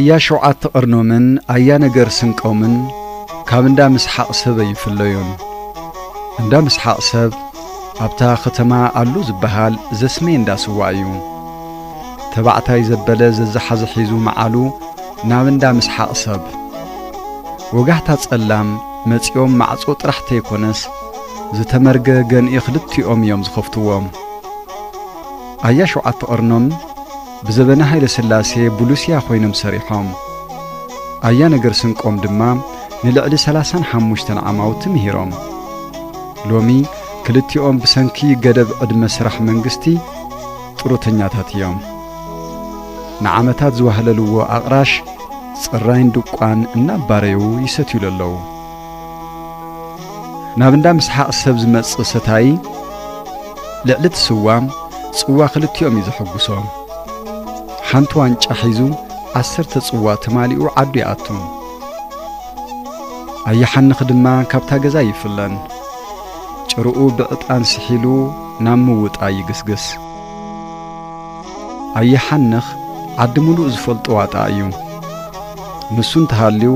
አያ ሸውዓተ ቀርኖምን አያ ነገር ስንቀውምን ካብ እንዳ ምስሐቅ ሰብ ይፍለዩን እንዳ ምስሐቅ ሰብ ኣብታ ከተማ አሉ ዝበሃል ዘስሜ እንዳስዋዩ ተባዕታይ ዘበለ ዘዝሐዝ ሒዙ መዓሉ ናብ እንዳ ምስሐቅ ሰብ ወጋሕታ ጸላም መጽዮም ማዕጾ ጥራሕተ ይኮነስ ዝተመርገ ገንኢ ክልቲኦም እዮም ዝኸፍትዎም አያ ሸውዓተ ቀርኖም ብዘበና ኃይለ ሥላሴ ቡሉስያ ኾይኖም ሰሪሖም አያ ነገር ስንቆም ድማ ንልዕሊ 35 ዓማውት ምሂሮም ሎሚ ክልቲኦም ብሰንኪ ገደብ ዕድመ ስራሕ መንግስቲ ጥሩተኛታት እዮም ንዓመታት ዝዋህለልዎ ኣቕራሽ ጽራይን ድቋን እናባረዩ ይሰትዩ ኣለዉ ናብ እንዳ ምስሐቅ ሰብ ዝመጽእ ሰታይ ልዕሊ ትስዋ ጽዋ ክልቲኦም ይዝሕጉሶም ሓንቲ ዋንጫ ሒዙ 10 ጽዋ ተማሊኡ ዓዱ ይኣቱ ኣያሓንኽ ድማ ካብታ ገዛ ይፍለን ጭርኡ ብዕጣን ስሒሉ ናብ ምውጣ ይግስግስ ኣያሓንኽ ዓዲ ሙሉእ ዝፈልጦ ዋጣ እዩ ንሱ እንተሃልዩ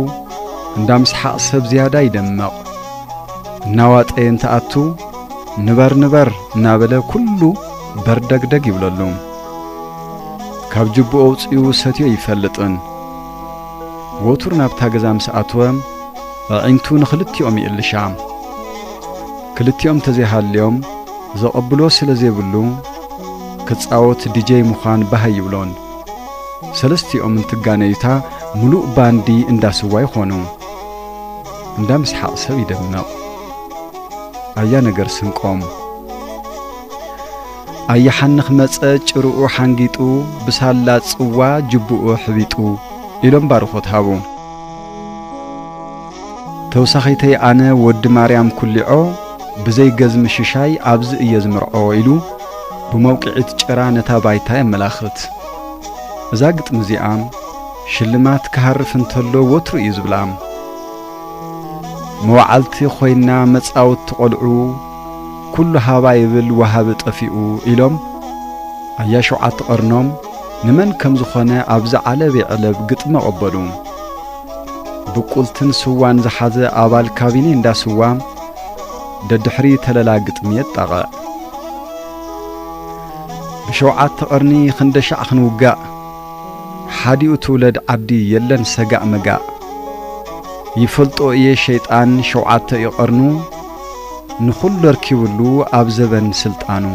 እንዳ ምስሐቅ ሰብ ዝያዳ ይደመቕ እናዋጠየ እንተኣቱ ንበር እናበለ ኩሉ በርደግደግ ይብለሉ ካብ ጅቡ ኣውፅኡ ሰትዮ ይፈልጥን ወቱር ናብታ ገዛ ምስ ኣተወ ኣዒንቱ ንኽልቲኦም ይእልሻ ክልቲኦም ተዘይሃልዮም ዘቐብሎ ስለ ዘይብሉ ክጻወት ዲጄ ምዃን ባህ ይብሎን ሰለስቲኦም እንትጋነዩታ ሙሉእ ባንዲ እንዳስዋ ይኾኑ እንዳ ምስሐቅ ሰብ ይደምቕ አያ ነገር ስንቆም ኣያሓንኽ መጸ ጭርኡ ሓንጊጡ ብሳላ ጽዋ ጅቡኡ ሕቢጡ ኢሎም ባርኾት ሃቡ ተውሳኺተይ ኣነ ወዲ ማርያም ኩሊዖ ብዘይ ገዝሚ ሽሻይ ኣብዚ እየ ዝምርዖ ኢሉ ብመውቂዒት ጭራ ነታ ባይታ የመላኽት እዛ ግጥም እዚኣ ሽልማት ክሃርፍ እንተሎ ወትሩ እዩ ዝብላ መዋዓልቲ ኾይና መጻውቲ ቆልዑ ኩሉ ሃባ ይብል ወሃብ ጠፊኡ ኢሎም አያ ሸውዓተ ቀርኖም ንመን ከም ዝኾነ ኣብዚ ዓለብ ይዕለብ ግጥመ ቀበሉ ብቁልትን ስዋን ዝሓዘ ኣባል ካቢኔ እንዳስዋ ደድሕሪ ተለላ ግጥም የጣቐ ብሸውዓተ ቀርኒ ክንደሻዕ ክንውጋእ ሓዲኡ ትውለድ ዓዲ የለን ሰጋእ መጋእ ይፈልጦ እየ ሸይጣን ሸውዓተ ይቐርኑ ንኹሉ ረኪብሉ ኣብ ዘበን ስልጣኑ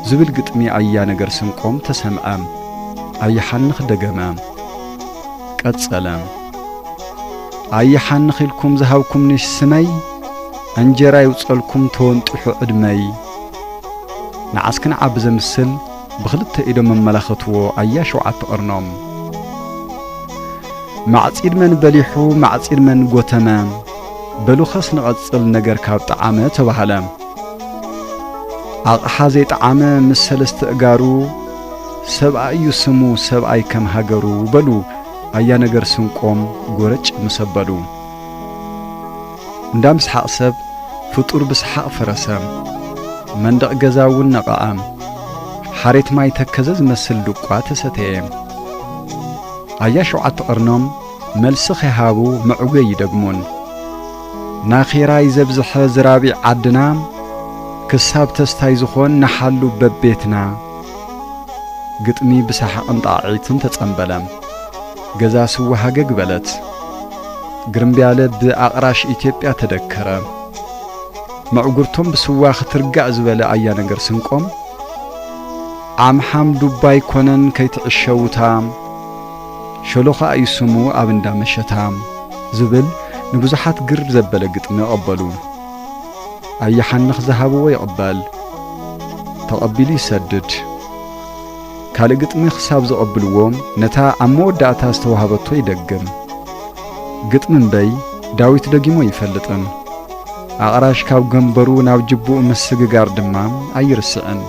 ዝብል ግጥሚ አያ ነገር ስንቆም ተሰምዐ ኣያሓንኽ ደገመ ቀጸለ ኣያሓንኽ ኢልኩም ዝሃብኩምኒ ስመይ እንጀራ ይውጸልኩም ተወንጢሑ ዕድመይ ንዓስክንዓ ብዘምስል ብኽልተ ኢዶም መመላኸትዎ አያ ሸውዓተ ቀርኖም ማዕጺድ መን በሊሑ ማዕጺድ መን ጎተመ በሉኸስ ንቐጽል ነገር ካብ ጣዓመ ተባሃለ ኣቕሓ ዘይጣዓመ ምስ ሰለስተ እጋሩ ሰብኣይ እዩ ስሙ ሰብኣይ ከም ሃገሩ በሉ አያ ነገር ስንቆም ጎረጭ መሰበሉ እንዳ ምስሐቅ ሰብ ፍጡር ብስሐቅ ፈረሰ መንደቕ ገዛውን ነቐዐ ሓሬት ማይ ተከዘ ዝመስል ድቋ ተሰተየ አያ ሸውዓተ ቀርኖም መልሲ ኸሃቡ መዕጎይ ይደግሙን ናኺራይ ዘብዝሐ ዝራቢዕ ዓድና ክሳብ ተስታይ ዝኾን ናሓሉ በቤትና ግጥሚ ብሰሐቕን ጣዒትን ተጸምበለ ገዛ ስዋ ሃገግ በለት ግርምብያለ ብኣቕራሽ ኢትዮጵያ ተደከረ መዕጉርቶም ብስዋ ክትርጋዕ ዝበለ አያ ነገር ስንቆም ዓምሓም ዱባይ ኮነን ከይትዕሸውታ ሸሎኻ ኣይስሙ ኣብ እንዳ መሸታ ዝብል ንብዙሓት ግር ዘበለ ግጥሚ ቀበሉ ኣያሓንኽ ዝሃብዎ ይቕበል ተቐቢሉ ይሰድድ ካልእ ግጥሚ ክሳብ ዘቐብልዎ ነታ ኣብ መወዳእታ ዝተዋህበቶ ይደግም ግጥሚ እምበይ ዳዊት ደጊሞ ይፈልጥን ኣቕራሽ ካብ ገንበሩ ናብ ጅቡኡ ምስግጋር ድማ ኣይርስዕን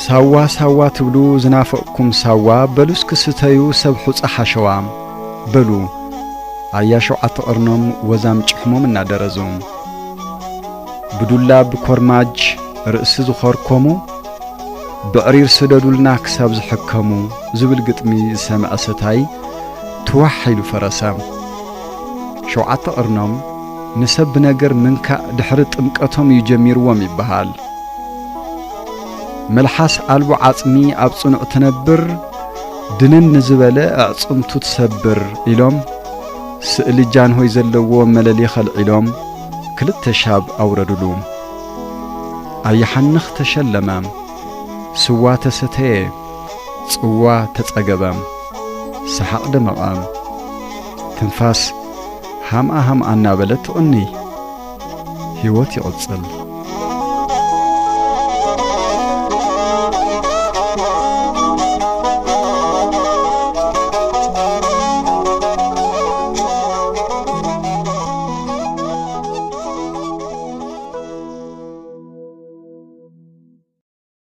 ሳዋ ሳዋ ትብሉ ዝናፈቕኩም ሳዋ በሉስ ክስተዩ ሰብ ሑፃ ሓሸዋ በሉ አያ ሸውዓተ ቀርኖም ወዛም ጭሕሞም እናደረዙ بدولاب كورماج رئيس زخور كومو ብዕሪር ስደዱልና ክሳብ ዝሕከሙ ዝብል ግጥሚ ዝሰምዐ ሰታይ ትዋሒሉ ፈረሰ ሸውዓተ ቅርኖም ንሰብ ነገር ምንካእ ድሕሪ ጥምቀቶም እዩ ጀሚርዎም ይበሃል መልሓስ አልቦ ዓጽሚ ኣብ ጽኑዕ ትነብር ድንን ንዝበለ ኣዕጽምቱ ትሰብር ኢሎም ስእሊ ጃንሆይ ዘለዎ መለሊኽ ኣልዒሎም ክልተ ሻብ ኣውረድሉ ኣየሓንኽ ተሸለመ ስዋ ተሰተየ ጽዋ ተጸገበ ሰሓቕ ደመቐ ትንፋስ ሃምኣ እናበለት ትቕኒ ሕይወት ይቕጽል